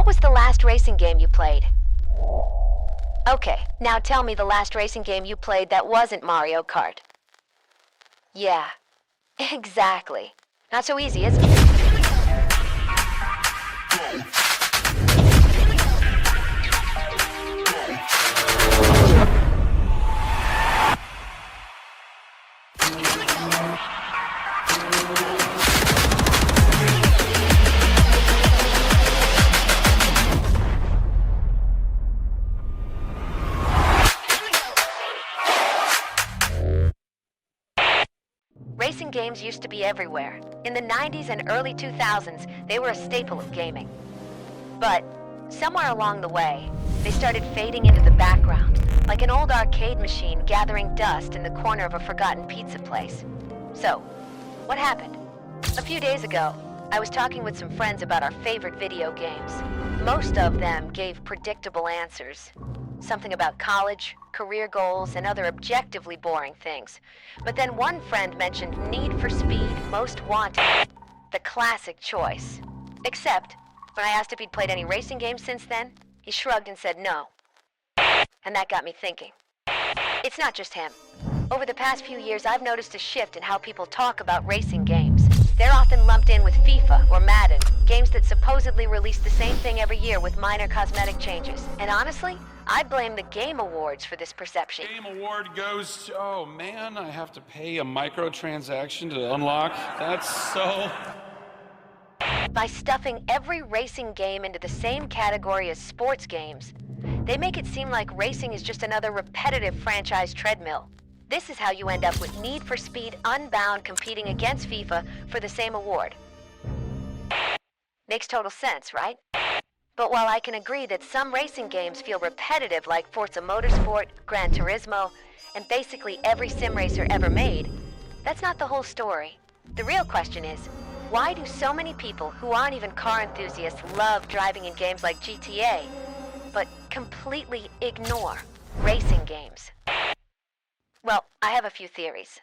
was the last racing game you played? Okay, now tell me the last racing game you played that wasn't Mario Kart. Yeah, exactly. Not so easy, is it? Racing games used to be everywhere. In the 90s and early 2000s, they were a staple of gaming. But somewhere along the way, they started fading into the background, like an old arcade machine gathering dust in the corner of a forgotten pizza place. So, what happened? A few days ago, I was talking with some friends about our favorite video games. Most of them gave predictable answers. Something about college, career goals, and other objectively boring things. But then one friend mentioned Need for Speed Most Wanted, the classic choice. Except, when I asked if he'd played any racing games since then, he shrugged and said no. And that got me thinking. It's not just him. Over the past few years, I've noticed a shift in how people talk about racing games. They're often lumped in with FIFA or Madden, games that supposedly release the same thing every year with minor cosmetic changes. And honestly, I blame the Game Awards for this perception. Game Award goes to, oh man, I have to pay a microtransaction to unlock. That's so... By stuffing every racing game into the same category as sports games, they make it seem like racing is just another repetitive franchise treadmill. This is how you end up with Need for Speed Unbound competing against FIFA for the same award. Makes total sense, right? But while I can agree that some racing games feel repetitive like Forza Motorsport, Gran Turismo, and basically every sim racer ever made, that's not the whole story. The real question is, why do so many people who aren't even car enthusiasts love driving in games like GTA, but completely ignore racing games? Well, I have a few theories.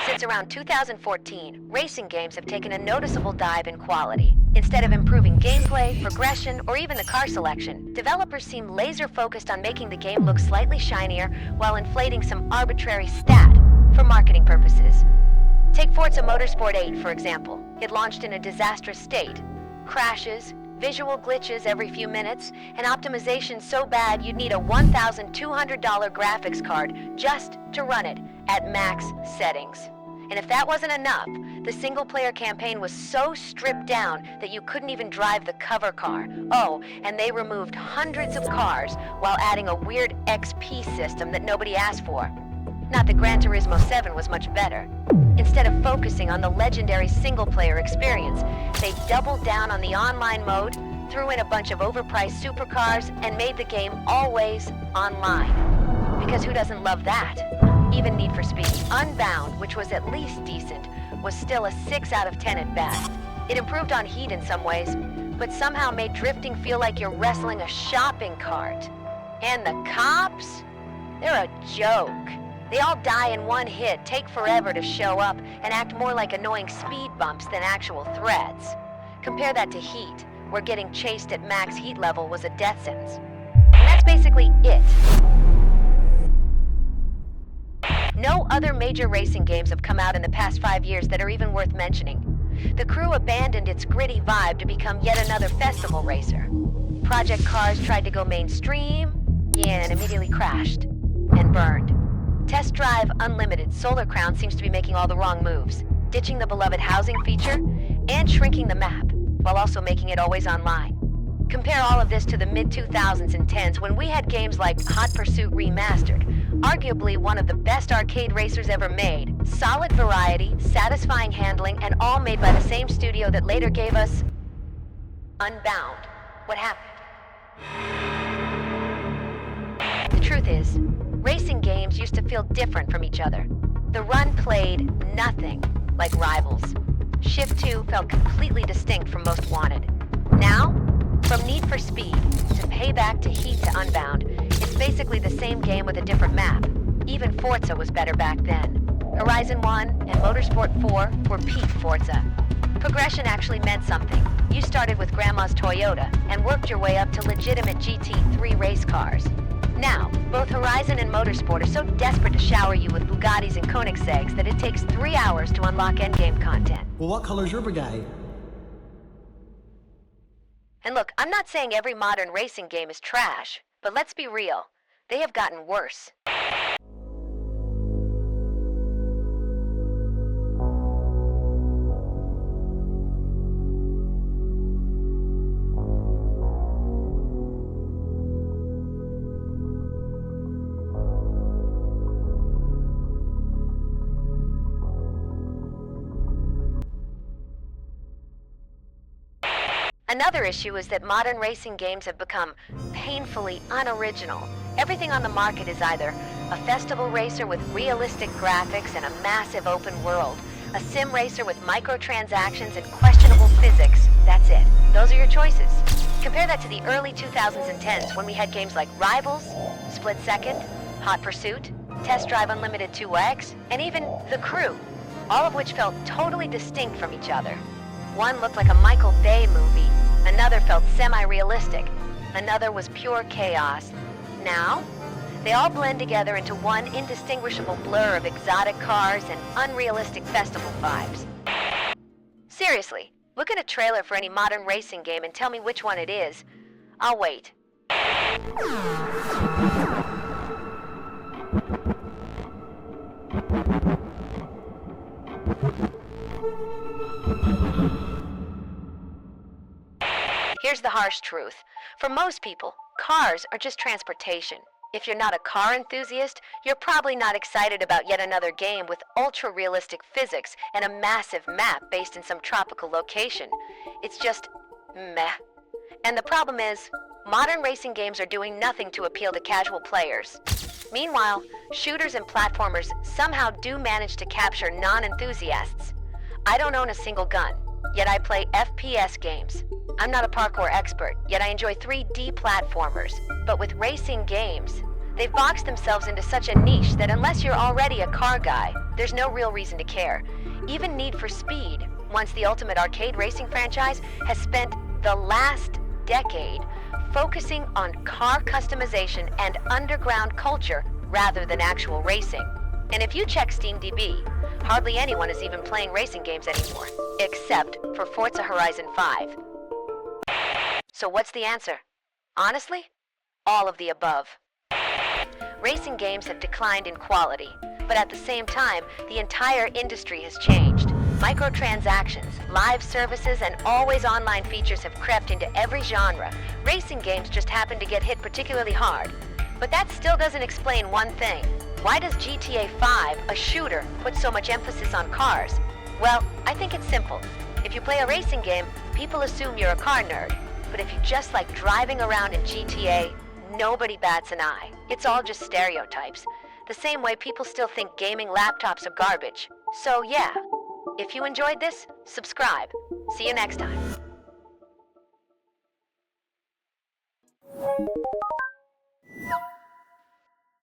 Since around 2014, racing games have taken a noticeable dive in quality. Instead of improving gameplay, progression, or even the car selection, developers seem laser-focused on making the game look slightly shinier while inflating some arbitrary stat for marketing purposes. Take Forza Motorsport 8, for example. It launched in a disastrous state. Crashes, visual glitches every few minutes, and optimization so bad you'd need a $1,200 graphics card just to run it at max settings. And if that wasn't enough, the single-player campaign was so stripped down that you couldn't even drive the cover car. Oh, and they removed hundreds of cars while adding a weird XP system that nobody asked for. Not that Gran Turismo 7 was much better. Instead of focusing on the legendary single-player experience, they doubled down on the online mode, threw in a bunch of overpriced supercars, and made the game always online. Because who doesn't love that? Even Need for Speed Unbound, which was at least decent, was still a 6 out of 10 at best. It improved on heat in some ways, but somehow made drifting feel like you're wrestling a shopping cart. And the cops? They're a joke. They all die in one hit, take forever to show up, and act more like annoying speed bumps than actual threats. Compare that to Heat, where getting chased at max heat level was a death sentence. And that's basically it. No other major racing games have come out in the past 5 years that are even worth mentioning. The crew abandoned its gritty vibe to become yet another festival racer. Project Cars tried to go mainstream, and immediately crashed and burned. Test Drive Unlimited Solar Crown seems to be making all the wrong moves, ditching the beloved housing feature and shrinking the map, while also making it always online. Compare all of this to the mid-2000s and 10s when we had games like Hot Pursuit Remastered, arguably one of the best arcade racers ever made. Solid variety, satisfying handling, and all made by the same studio that later gave us Unbound. What happened? The truth is, racing games used to feel different from each other. The Run played nothing like Rivals. Shift 2 felt completely distinct from Most Wanted. Now, from Need for Speed to Payback to Heat to Unbound, it's basically the same game with a different map. Even Forza was better back then. Horizon 1 and Motorsport 4 were peak Forza. Progression actually meant something. You started with Grandma's Toyota and worked your way up to legitimate GT3 race cars. Now, both Horizon and Motorsport are so desperate to shower you with Bugattis and Koenigsegg's that it takes 3 hours to unlock endgame content. Well, what color's your Bugatti? And look, I'm not saying every modern racing game is trash, but let's be real. They have gotten worse. Another issue is that modern racing games have become painfully unoriginal. Everything on the market is either a festival racer with realistic graphics and a massive open world, a sim racer with microtransactions and questionable physics. That's it. Those are your choices. Compare that to the early 2010s when we had games like Rivals, Split Second, Hot Pursuit, Test Drive Unlimited 2X, and even The Crew, all of which felt totally distinct from each other. One looked like a Michael Bay movie, another felt semi-realistic, another was pure chaos. Now, they all blend together into one indistinguishable blur of exotic cars and unrealistic festival vibes. Seriously, look at a trailer for any modern racing game and tell me which one it is. I'll wait. Here's the harsh truth. For most people, cars are just transportation. If you're not a car enthusiast, you're probably not excited about yet another game with ultra-realistic physics and a massive map based in some tropical location. It's just meh. And the problem is, modern racing games are doing nothing to appeal to casual players. Meanwhile, shooters and platformers somehow do manage to capture non-enthusiasts. I don't own a single gun, yet I play FPS games. I'm not a parkour expert, yet I enjoy 3D platformers. But with racing games, they've boxed themselves into such a niche that unless you're already a car guy, there's no real reason to care. Even Need for Speed, once the ultimate arcade racing franchise, has spent the last decade focusing on car customization and underground culture rather than actual racing. And if you check SteamDB, hardly anyone is even playing racing games anymore, except for Forza Horizon 5. So what's the answer? Honestly, all of the above. Racing games have declined in quality, but at the same time, the entire industry has changed. Microtransactions, live services, and always online features have crept into every genre. Racing games just happen to get hit particularly hard. But that still doesn't explain one thing. Why does GTA 5, a shooter, put so much emphasis on cars? Well, I think it's simple. If you play a racing game, people assume you're a car nerd. But if you just like driving around in GTA, nobody bats an eye. It's all just stereotypes. The same way people still think gaming laptops are garbage. So yeah, if you enjoyed this, subscribe. See you next time.